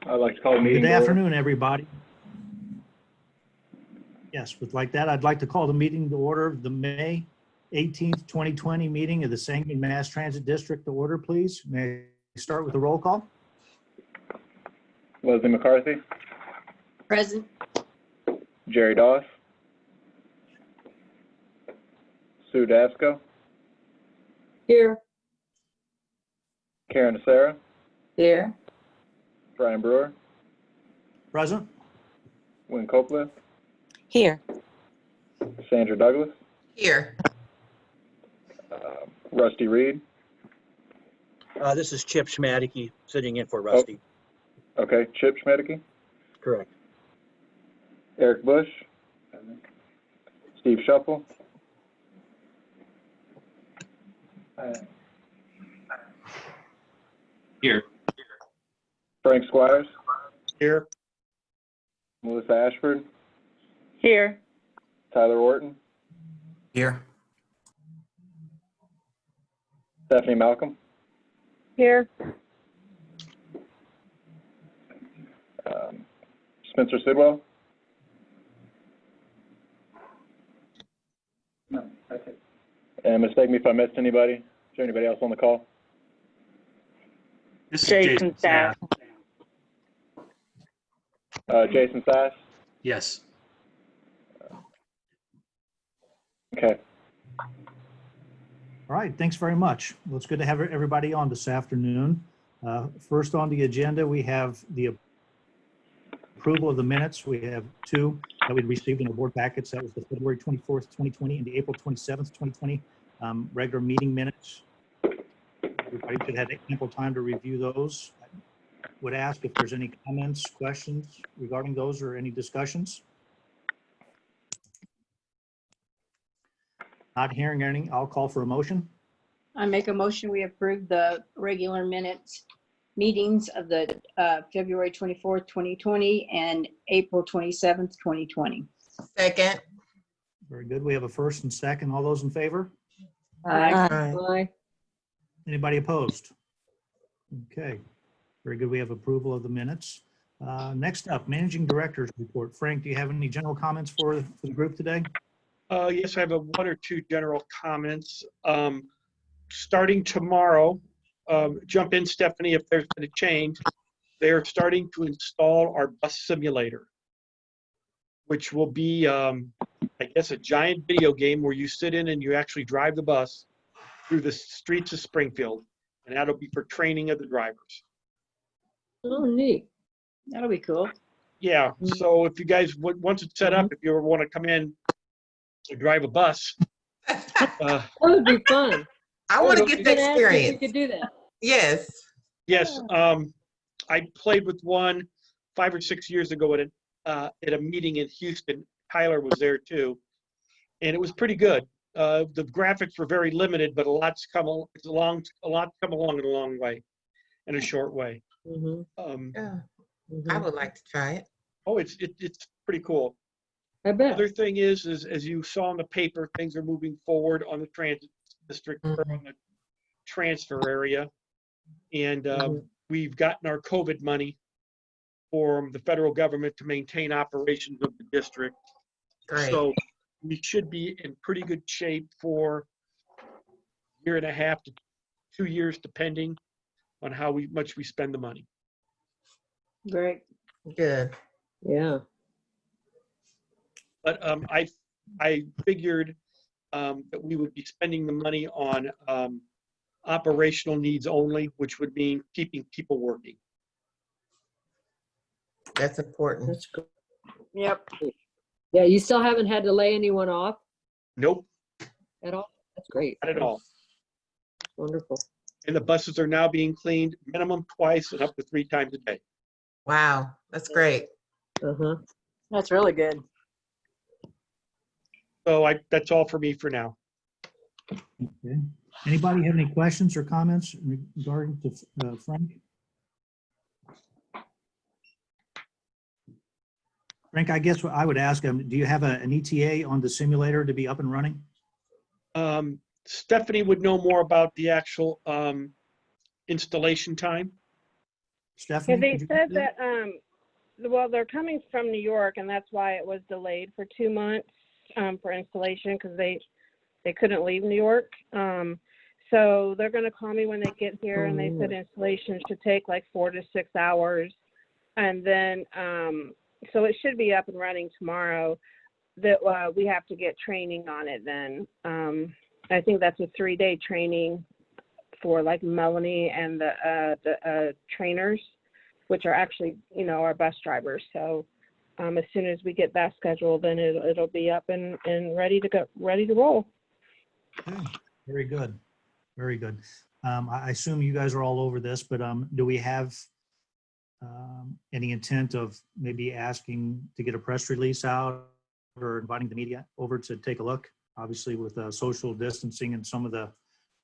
I'd like to call the meeting Good to order. afternoon, everybody. Yes, like that, I'd like to call the meeting to order, the May 18th, 2020 meeting of the Sangamon Mass Transit District to order, please. May I start with a roll call? Leslie McCarthy, Present. Jerry Doss, Sue Dasco, Here. Karen Nacera, Here. Brian Brewer, Present? Wynn Copeland, Here. Sandra Douglas, Here. Rusty Reed. This is Chip Schmadeke sitting in for Rusty. Okay, Chip Schmedeke, Correct. Eric Bush, Steve Shuffle, Here. Frank Squires, Here. Melissa Ashford, Here. Tyler Orton, Here. Stephanie Malcolm, Here. Spencer Sidwell. And mistake me if I missed anybody. Is there anybody else on the call? This is Jason Sass. Jason Sass. Yes. Okay. All right, thanks very much. Well, it's good to have everybody on this afternoon. First on the agenda, we have the approval of the minutes. We have two that we received in the board packets. That was the February 24th, 2020 and the April 27th, 2020 regular meeting minutes. Everybody should have ample time to review those. I would ask if there's any comments, questions regarding those or any discussions. Not hearing any, I'll call for a motion. I make a motion, we approve the regular minutes meetings of the February 24th, 2020 and April 27th, 2020. Second. Very good. We have a first and second. All those in favor? Aye. Anybody opposed? Okay, very good. We have approval of the minutes. Next up, Managing Director's Report. Frank, do you have any general comments for the group today? Yes, I have one or two general comments. Starting tomorrow, jump in, Stephanie, if there's been a change. They're starting to install our bus simulator, which will be, I guess, a giant video game where you sit in and you actually drive the bus through the streets of Springfield, and that'll be for training of the drivers. Oh, neat. That'll be cool. Yeah, so if you guys, once it's set up, if you ever want to come in to drive a bus. That would be fun. I want to you get You the could ask if you experience. could do that. Yes. Yes, I played with one 5 or 6 years ago at a meeting in Houston. Tyler was there too, and it was pretty good. The graphics were very limited, but a lot's come along in a long way, in a short way. Mhm, Yeah, mhm. I would like to try it. Oh, it's pretty cool. I bet. Other thing is as you saw in the paper, things are moving forward on the transit district or on the transfer area. And we've gotten our COVID money from the federal government to maintain operations of the district. Great. So we should be in pretty good shape for a year and a half to 2 years, depending on how much we spend the money. Great. Good. Yeah. But I figured that we would be spending the money on operational needs only, which would mean keeping people working. That's important. That's good. Yep. Yeah, you still haven't had to lay anyone off Nope, at all? That's great. not at all. Wonderful. And the buses are now being cleaned minimum twice and up to 3 times a day. Wow, that's great. Uh-huh. That's really good. So that's all for me for now. Okay. Anybody have any questions or comments regarding to Frank? Frank, I guess what I would ask him, do you have an ETA on the simulator to be up and running? Stephanie would know more about the actual installation time. Stephanie? Yeah, they could you said do that, well, they're coming from New York, and that's why it was delayed for 2 months for installation, because they couldn't leave New York. So they're going to call me when they get here, and they said installation should take like 4 to 6 hours. And then, so it should be up and running tomorrow. That we have to get training on it then. I think that's a 3-day training for like Melanie and the trainers, which are actually, our bus drivers. So as soon as we get that scheduled, then it'll be up and ready to go, ready to roll. Okay, very good. Very good. I assume you guys are all over this, but do we have any intent of maybe asking to get a press release out or inviting the media over to take a look? Obviously, with social distancing and some of the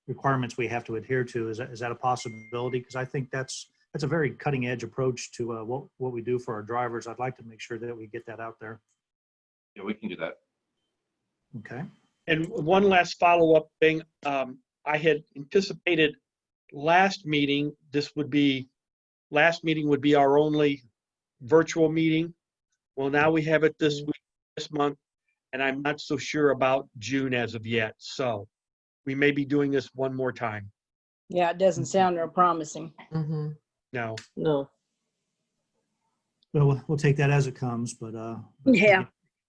requirements we have to adhere to, is that a possibility? Because I think that's a very cutting edge approach to what we do for our drivers. I'd like to make sure that we get that out there. Yeah, we can do that. Okay. And one last follow-up thing, I had anticipated last meeting would be our only virtual meeting. Well, now we have it this week, this month, and I'm not so sure about June as of yet. So we may be doing this one more time. Yeah, it doesn't sound real promising. Mm-hmm. No. No. Well, we'll take that as it comes, but Yeah.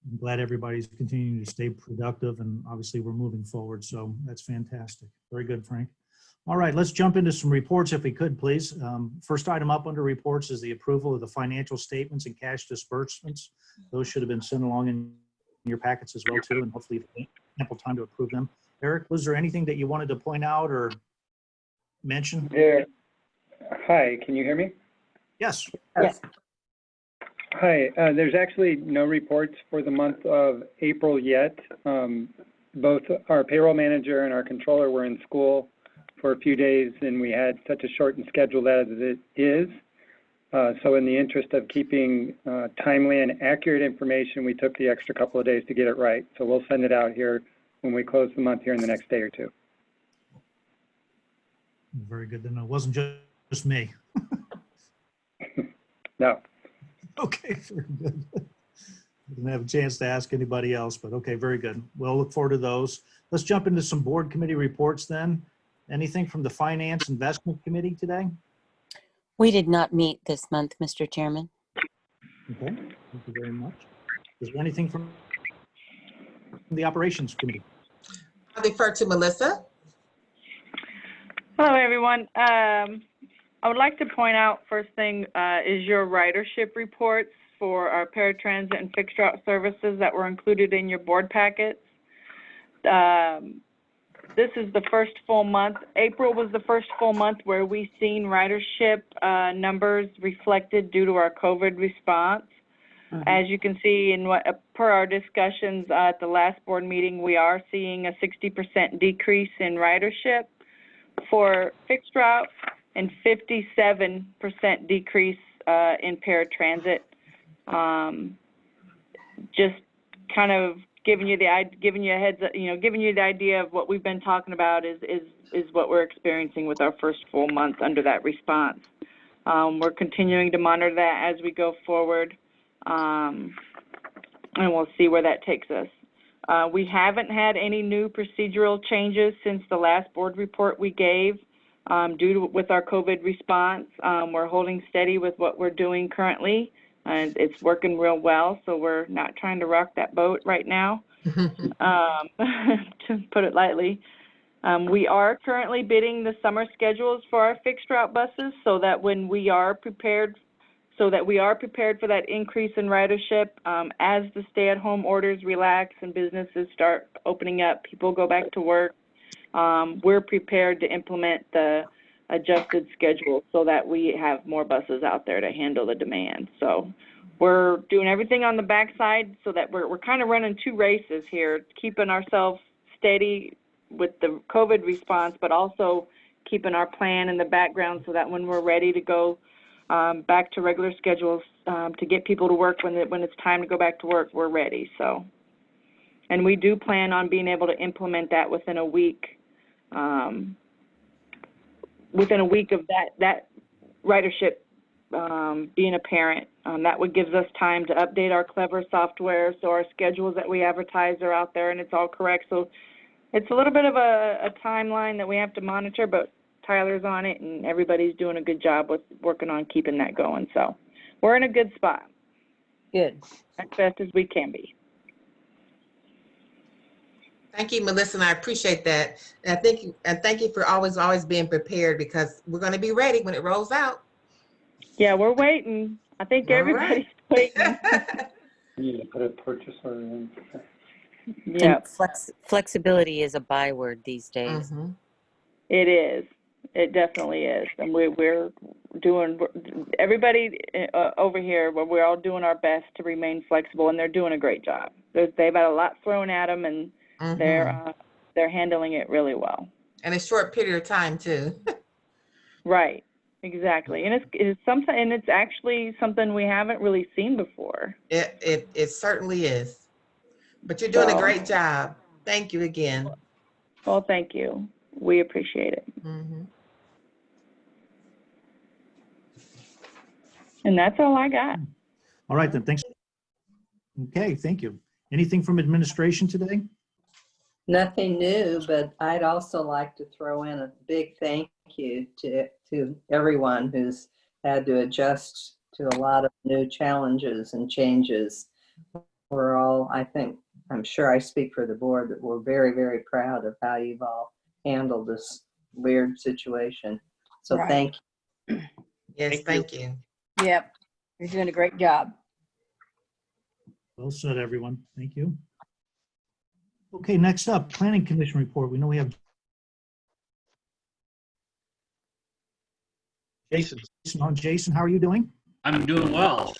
I'm glad everybody's continuing to stay productive, and obviously we're moving forward. So that's fantastic. Very good, Frank. All right, let's jump into some reports if we could, please. First item up under reports is the approval of the financial statements and cash disbursements. Those should have been sent along in your packets as well too, and hopefully ample time to approve them. Eric, was there anything that you wanted to point out or mention? Hi, can you hear me? Yes. Yes. Hi, there's actually no reports for the month of April yet. Both our payroll manager and our controller were in school for a few days, and we had such a shortened schedule as it is. So in the interest of keeping timely and accurate information, we took the extra couple of days to get it right. So we'll send it out here when we close the month here in the next day or two. Very good. Then it wasn't just me. No. Okay, very good. Didn't have a chance to ask anybody else, but okay, very good. We'll look forward to those. Let's jump into some board committee reports then. Anything from the Finance Investment Committee today? We did not meet this month, Mr. Chairman. Okay, thank you very much. Is there anything from the Operations Committee? I'll defer to Melissa. Hello, everyone. I would like to point out first thing is your ridership reports for our paratransit and fixed route services that were included in your board packets. This is the first full month. April was the first full month where we seen ridership numbers reflected due to our COVID response. As you can see in per our discussions at the last board meeting, we are seeing a 60% decrease in ridership for fixed route and 57% decrease in paratransit. Just kind of giving you the idea of what we've been talking about is what we're experiencing with our first full month under that response. We're continuing to monitor that as we go forward, and we'll see where that takes us. We haven't had any new procedural changes since the last board report we gave with our COVID response. We're holding steady with what we're doing currently, and it's working real well, so we're not trying to rock that boat right now, to put it lightly. We are currently bidding the summer schedules for our fixed route buses so that when we are prepared for that increase in ridership, as the stay-at-home orders relax and businesses start opening up, people go back to work, we're prepared to implement the adjusted schedule so that we have more buses out there to handle the demand. So we're doing everything on the backside so that we're kind of running two races here, keeping ourselves steady with the COVID response, but also keeping our plan in the background so that when we're ready to go back to regular schedules to get people to work when it's time to go back to work, we're ready. So, and we do plan on being able to implement that within a week. Within a week of that ridership being a parent. That would gives us time to update our Clever software so our schedules that we advertise are out there and it's all correct. So it's a little bit of a timeline that we have to monitor, but Tyler's on it and everybody's doing a good job with working on keeping that going. So we're in a good spot. Good. As best as we can be. Thank you, Melissa, and I appreciate that. And thank you for always being prepared, because we're going to be ready when it rolls out. Yeah, we're waiting. I think All everybody's waiting. You need to put a purchase order in. Yeah, And flexibility is a byword these days. Mhm. it is. It definitely is. And we're doing, everybody over here, we're all doing our best to remain flexible, and they're doing a great job. They've had a lot thrown at them, and they're handling it really well. And a short period of time too. Right. Exactly. And it's something, and it's actually something we haven't really seen before. It certainly is. But you're doing a great job. Thank you again. Well, thank you. We appreciate it. Mhm. And that's all I got. All right, then, thanks. Okay, thank you. Anything from administration today? Nothing new, but I'd also like to throw in a big thank you to everyone who's had to adjust to a lot of new challenges and changes. We're all, I'm sure I speak for the board, that we're very, very proud of how you've all handled this weird situation. So Right. thank you. Yes, thank you. Yep. You're doing a great job. Well said, everyone. Thank you. Okay, next up, Planning Commission report. We know we have Jason. Jason on. Jason, how are you doing? I'm doing well.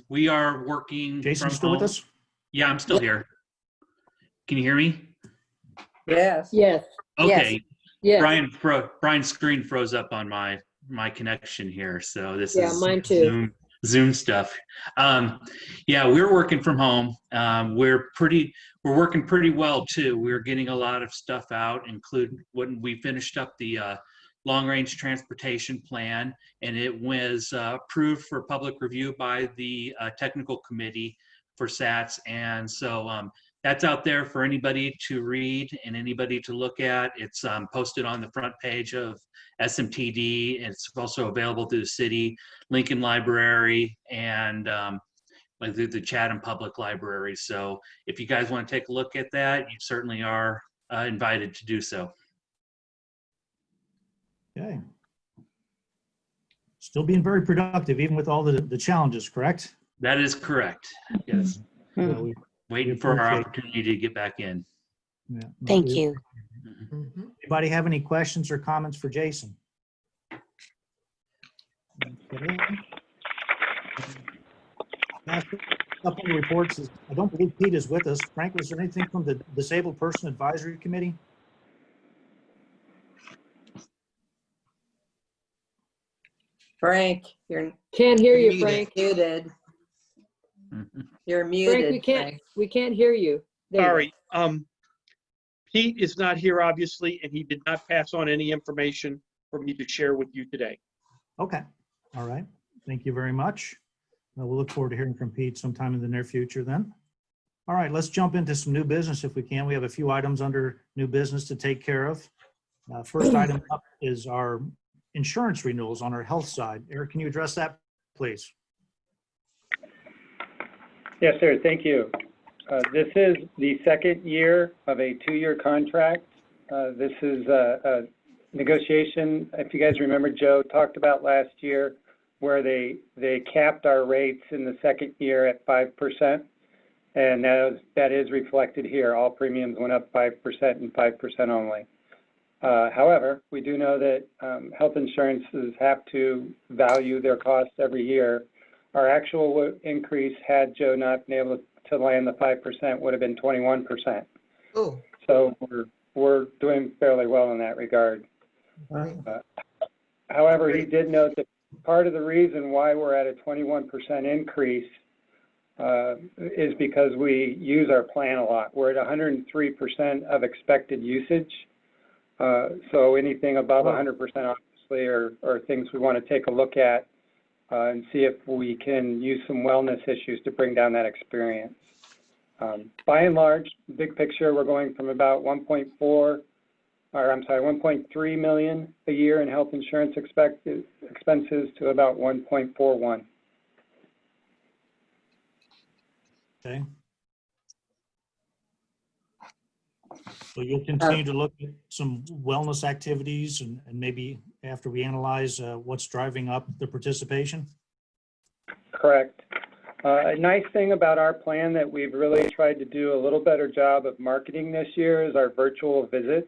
We are working Jason, from you still with home. us? Yeah, I'm still here. Can you hear me? Yes. Yes. Okay. Yes. Brian's screen froze up on my connection here, so this Yeah, is mine too. Zoom stuff. Yeah, we're working from home. We're working pretty well too. We're getting a lot of stuff out, including when we finished up the long-range transportation plan, and it was approved for public review by the technical committee for SATs, and so that's out there for anybody to read and anybody to look at. It's posted on the front page of SMTD, and it's also available through the city, Lincoln Library, and through the Chatham Public Library. So if you guys want to take a look at that, you certainly are invited to do so. Okay. Still being very productive, even with all the challenges, correct? That is correct. Yes. Well, Waiting for our opportunity to get back in. Yeah, Thank you. Anybody have any questions or comments for Jason? Okay. Last up on the reports is, I don't believe Pete is with us. Frank, was there anything from the Disabled Person Advisory Committee? Frank, Can't hear you, Frank. muted. You're muted, Frank, we can't hear you. There you Sorry. Pete is not here, obviously, and he did not pass on any information for me to share with you today. Okay. All right. Thank you very much. We'll look forward to hearing from Pete sometime in the near future then. All right, let's jump into some new business if we can. We have a few items under new business to take care of. First item up is our insurance renewals on our health side. Eric, can you address that, please? Yes, sir. Thank you. This is the second year of a 2-year contract. This is a negotiation, if you guys remember, Joe talked about last year, where they capped our rates in the second year at 5%. And that is reflected here. All premiums went up 5% and 5% only. However, we do know that health insurances have to value their costs every year. Our actual increase, had Joe not been able to land the 5%, would have been 21%. Ooh. So we're doing fairly well in that regard. However, he did note that part of the reason why we're at a 21% increase is because we use our plan a lot. We're at 103% of expected usage. So anything above 100%, obviously, are things we want to take a look at. and see if we can use some wellness issues to bring down that experience. By and large, big picture, we're going from about 1.3 million a year in health insurance expenses to about 1.41. Okay. So you'll continue to look at some wellness activities and maybe after we analyze what's driving up the participation? Correct. A nice thing about our plan that we've really tried to do a little better job of marketing this year is our virtual visits.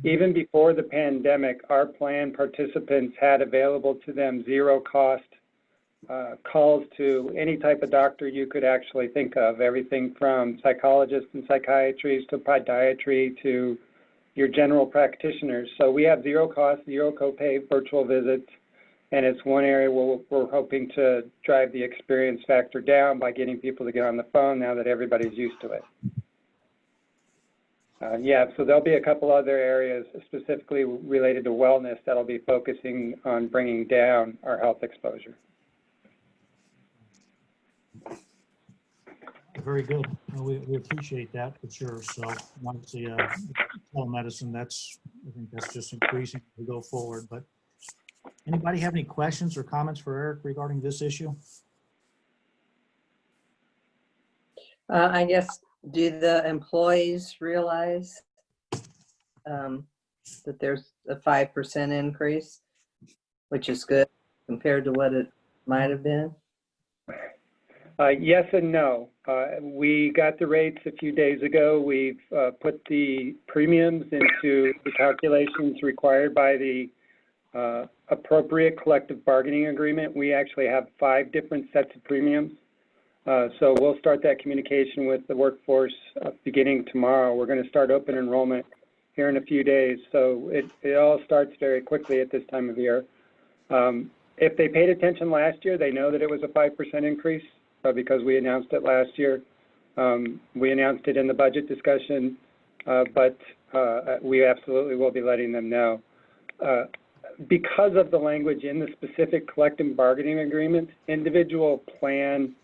Even before the pandemic, our plan participants had available to them zero cost calls to any type of doctor you could actually think of, everything from psychologists and psychiatrists to podiatry to your general practitioners. So we have zero cost, zero copay virtual visits, and it's one area where we're hoping to drive the experience factor down by getting people to get on the phone now that everybody's used to it. Yeah, so there'll be a couple other areas specifically related to wellness that'll be focusing on bringing down our health exposure. Very good. We appreciate that for sure. So obviously, telemedicine, I think that's just increasing as we go forward. But anybody have any questions or comments for Eric regarding this issue? I guess, do the employees realize that there's a 5% increase, which is good compared to what it might have been? Yes and no. We got the rates a few days ago. We've put the premiums into the calculations required by the appropriate collective bargaining agreement. We actually have 5 different sets of premiums. So we'll start that communication with the workforce beginning tomorrow. We're going to start open enrollment here in a few days. So it all starts very quickly at this time of year. If they paid attention last year, they know that it was a 5% increase because we announced it last year. We announced it in the budget discussion, but we absolutely will be letting them know. Because of the language in the specific collective bargaining agreement, individual plan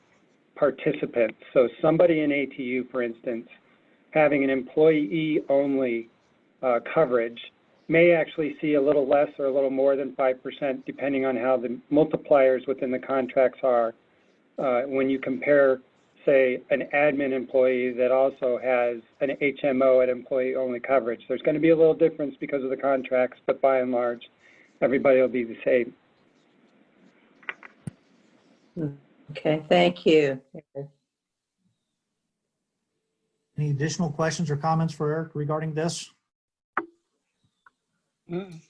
participants, so somebody in ATU, for instance, having an employee-only coverage may actually see a little less or a little more than 5%, depending on how the multipliers within the contracts are. When you compare, say, an admin employee that also has an HMO at employee-only coverage, there's going to be a little difference because of the contracts, but by and large, everybody will be the same. Okay, thank you. Any additional questions or comments for Eric regarding this? And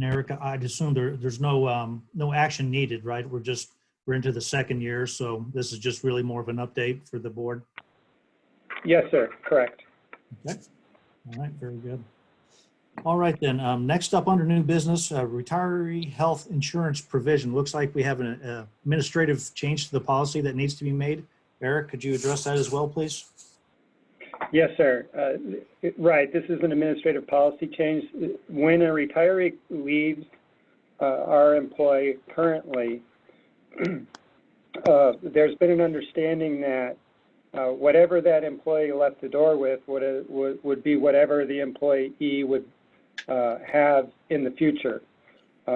Eric, I'd assume there's no action needed, right? We're into the second year, so this is just really more of an update for the board. Yes, sir. Correct. Okay. All right. Very good. All right, then. Next up under new business, retiree health insurance provision. Looks like we have an administrative change to the policy that needs to be made. Eric, could you address that as well, please? Yes, sir. Right. This is an administrative policy change. When a retiree leaves our employee currently, there's been an understanding that whatever that employee left the door with would be whatever the employee would have in the future.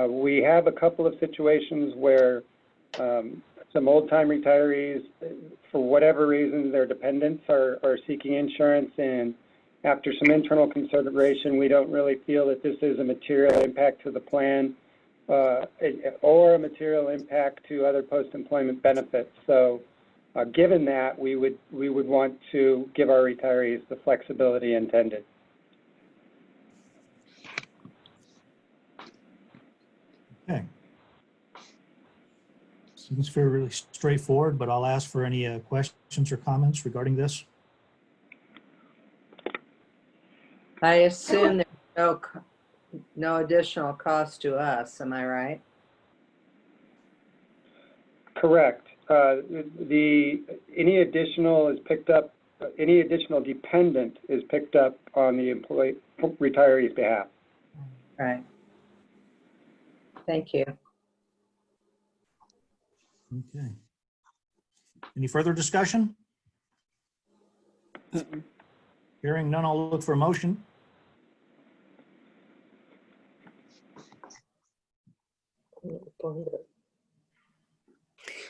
We have a couple of situations where some old-time retirees, for whatever reason, their dependents are seeking insurance, and after some internal consideration, we don't really feel that this is a material impact to the plan or a material impact to other post-employment benefits. So given that, we would want to give our retirees the flexibility intended. Okay. Seems fairly straightforward, but I'll ask for any questions or comments regarding this. I assume there's no additional cost to us, am I right? Correct. Any additional dependent is picked up on the retiree's behalf. Right. Thank you. Okay. Any further discussion? Hearing none, I'll look for a motion.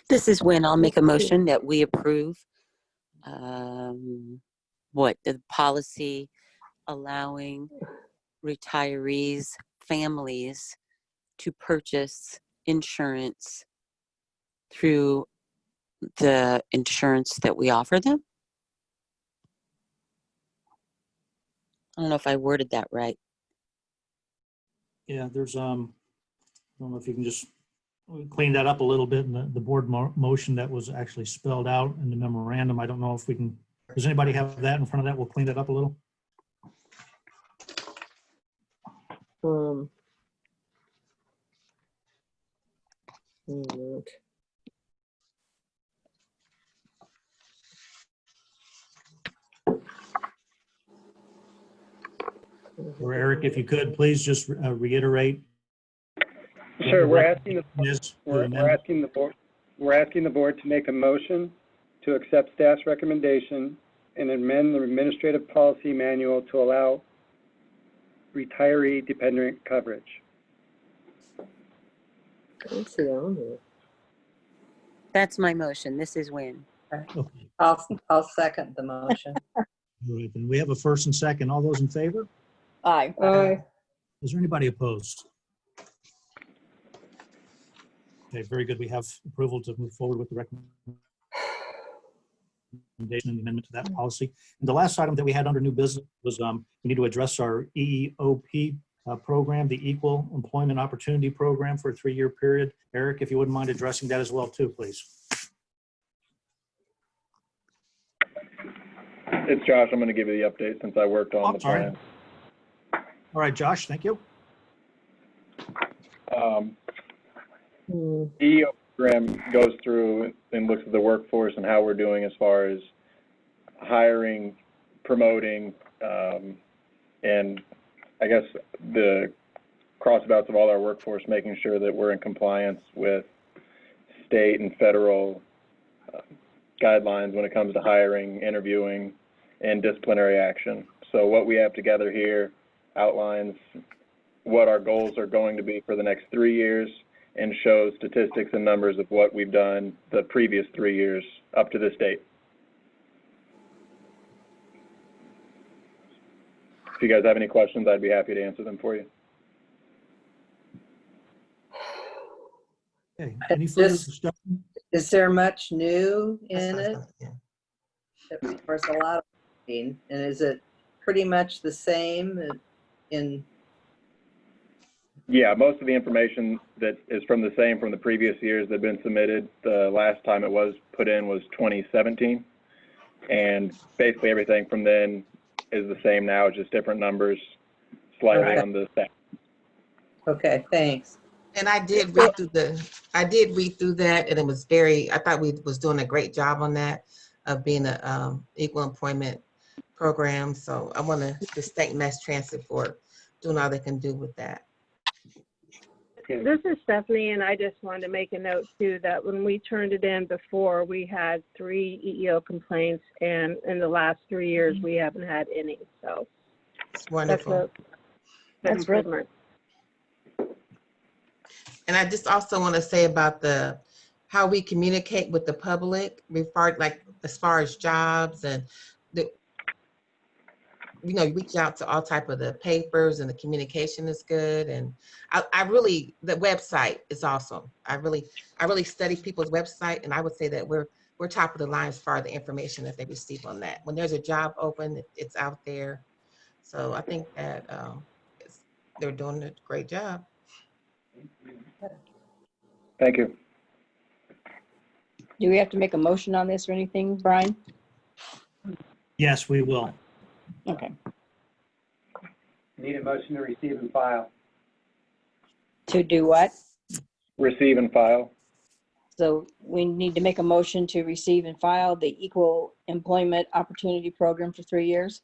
This is when I'll make a motion that we approve the policy allowing retirees' families to purchase insurance through the insurance that we offer them. I don't know if I worded that right. Yeah, there's, I don't know if you can just clean that up a little bit in the board motion that was actually spelled out in the memorandum. I don't know if we can, does anybody have that in front of that? We'll clean that up a little. Or Eric, if you could, please just reiterate. Sure, we're asking the board to make a motion to accept staff's recommendation and amend the administrative policy manual to allow retiree dependent coverage. I don't see that on here. That's my motion. This is when. Okay. I'll second the motion. All right, then we have a first and second. All those in favor? Aye. Aye. Is there anybody opposed? Okay, very good. We have approval to move forward with the recommendation and amendment to that policy. And the last item that we had under new business was we need to address our EEOP program, the Equal Employment Opportunity Program for a 3-year period. Eric, if you wouldn't mind addressing that as well too, please. It's Josh. I'm going to give you the update since I worked on the plan. All right, Josh, thank you. EEO program goes through and looks at the workforce and how we're doing as far as hiring, promoting, and I guess the crossabouts of all our workforce, making sure that we're in compliance with state and federal guidelines when it comes to hiring, interviewing, and disciplinary action. So what we have together here outlines what our goals are going to be for the next 3 years and shows statistics and numbers of what we've done the previous 3 years up to this date. If you guys have any questions, I'd be happy to answer them for you. Okay, any further discussion? Is there much new in it? There's a lot of, and is it pretty much the same in? Yeah, most of the information that is from the same from the previous years that have been submitted. The last time it was put in was 2017. And basically everything from then is the same now, just different numbers, slightly on the staff. Okay, thanks. And I did read through that, and it was I thought we was doing a great job on that, of being a equal employment program. So I want to just thank Mass Transit for doing all they can do with that. This is Stephanie, and I just wanted to make a note too that when we turned it in before, we had 3 EEO complaints, and in the last 3 years, we haven't had any. So it's wonderful. That's improvement. And I just also want to say about how we communicate with the public, as far as jobs and reach out to all type of the papers, and the communication is good. And I really, the website is awesome. I really study people's website, and I would say that we're top of the line as far as the information that they receive on that. When there's a job open, it's out there. So I think that they're doing a great job. Thank you. Do we have to make a motion on this or anything, Brian? Yes, we will. Okay. Need a motion to receive and file. To do what? Receive and file. So we need to make a motion to receive and file the Equal Employment Opportunity Program for 3 years.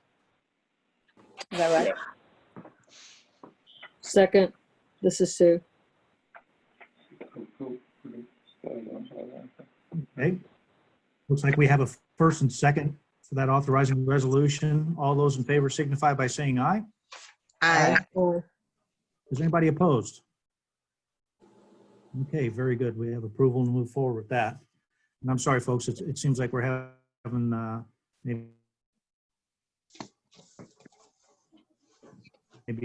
Is that right? Second, this is Sue. Okay. Looks like we have a first and second for that authorizing resolution. All those in favor signify by saying aye. Aye. Is anybody opposed? Okay, very good. We have approval to move forward with that. And I'm sorry, folks, it seems like we're having maybe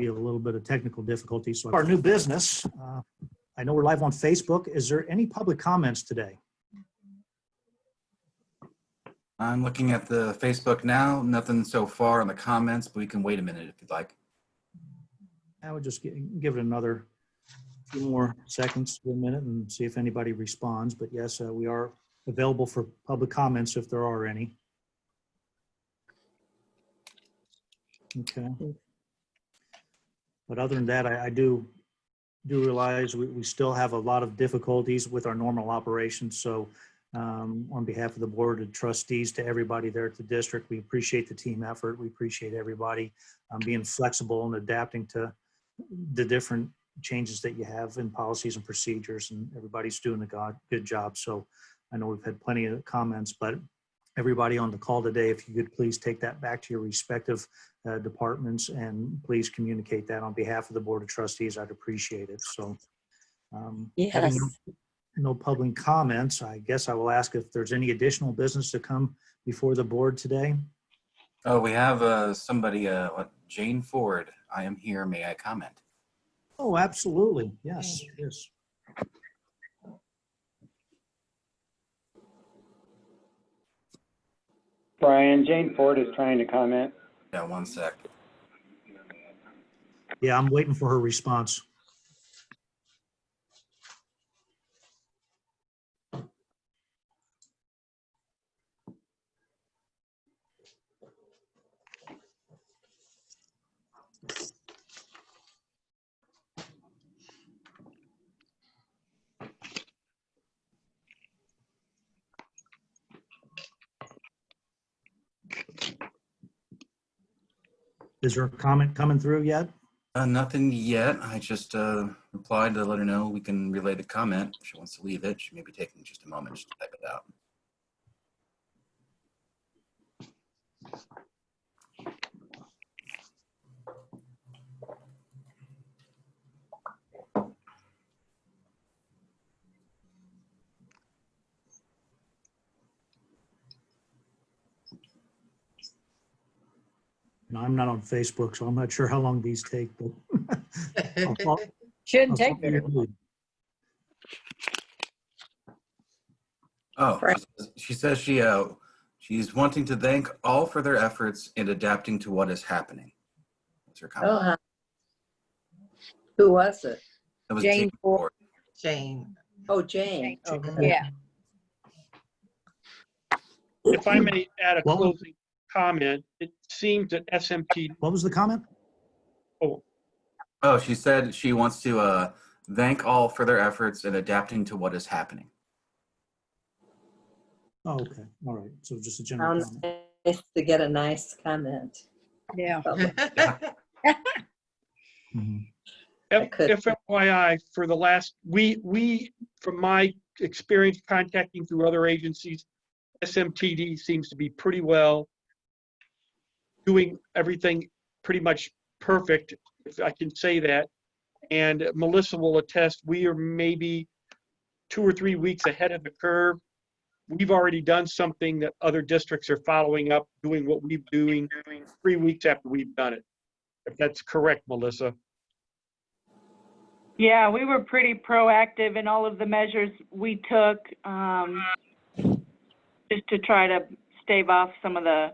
a little bit of technical difficulty. So our new business, I know we're live on Facebook. Is there any public comments today? I'm looking at the Facebook now. Nothing so far on the comments, but we can wait a minute if you'd like. I would just give it another few more seconds to a minute and see if anybody responds. But yes, we are available for public comments if there are any. Okay. But other than that, I do realize we still have a lot of difficulties with our normal operations. So on behalf of the board of trustees to everybody there at the district, we appreciate the team effort. We appreciate everybody being flexible and adapting to the different changes that you have in policies and procedures, and everybody's doing a good job. So I know we've had plenty of comments, but everybody on the call today, if you could please take that back to your respective departments and please communicate that on behalf of the board of trustees, I'd appreciate it. So having no public comments, I guess I will ask if there's any additional business to come before the board today. Oh, we have somebody, Jane Ford. I am here. May I comment? Oh, absolutely. Yes, yes. Brian, Jane Ford is trying to comment. Yeah, one sec. Yeah, I'm waiting for her response. Is there a comment coming through yet? Nothing yet. I just replied to let her know we can relay the comment. If she wants to leave it, she may be taking just a moment just to type it out. No, I'm not on Facebook, so I'm not sure how long these take, but Shouldn't take very long. Oh, she says she's wanting to thank all for their efforts in adapting to what is happening. What's her comment? Oh, who was it? That was Jane Ford. Jane. Oh, Jane. Okay. Yeah. If I may add a closing comment, it seems that SMTD. What was the comment? Oh, she said she wants to thank all for their efforts in adapting to what is happening. Oh, okay. All right. So just a general Sounds comment. nice to get a nice comment. Yeah. FYI, for the last, we, from my experience contacting through other agencies, SMTD seems to be pretty well doing everything pretty much perfect, if I can say that. And Melissa will attest, we are maybe 2 or 3 weeks ahead of the curve. We've already done something that other districts are following up, doing what we're doing 3 weeks after we've done it. If that's correct, Melissa. Yeah, we were pretty proactive in all of the measures we took just to try to stave off some of the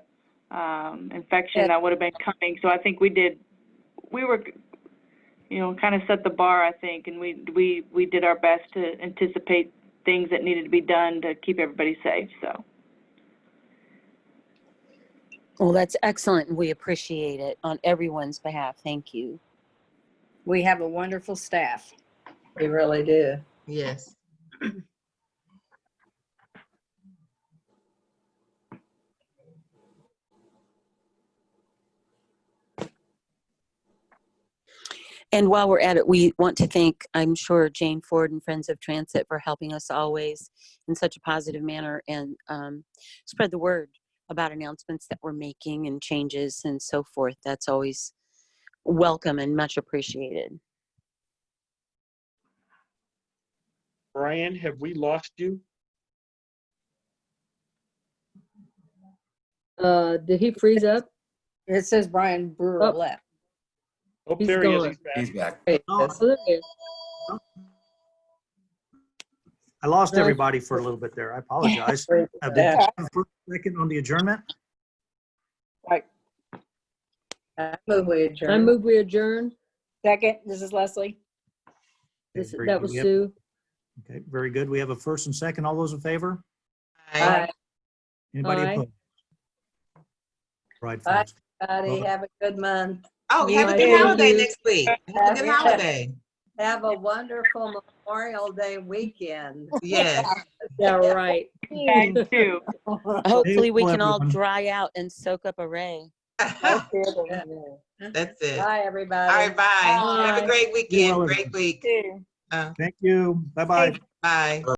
infection that would have been coming. So I think we were, kind of set the bar, I think, and we did our best to anticipate things that needed to be done to keep everybody safe, so. Well, that's excellent. We appreciate it on everyone's behalf. Thank you. We have a wonderful staff. We really do. Yes. And while we're at it, we want to thank, I'm sure, Jane Ford and Friends of Transit for helping us always in such a positive manner and spread the word about announcements that we're making and changes and so forth. That's always welcome and much appreciated. Brian, have we lost you? Did he freeze up? It says Brian Brewer Oh. left. Oh, He's there he is. gone. He's back. He's back. There he is. I lost No. everybody for a little bit there. I apologize. Did Yeah. you have a second on the adjournment? Right. I move we adjourn. I move we adjourn. Second, this is Leslie. This, very that good. was We have- Sue. Okay, very good. We have a first and second. All those in favor? Bye, Anybody Aye. opposed? Right, Bye. folks. everybody. Have a good month. Oh, have a Thank good you. holiday next week. Have a good holiday. Have a wonderful Memorial Day weekend. Yes. Yeah, right. Thank you. Hopefully we well, can all everyone. dry out and soak up a ray. That's it. Bye, everybody. All right, bye. Have a Bye. great Be well, weekend. Great everyone. week. Two. Thank you. Bye-bye. Bye.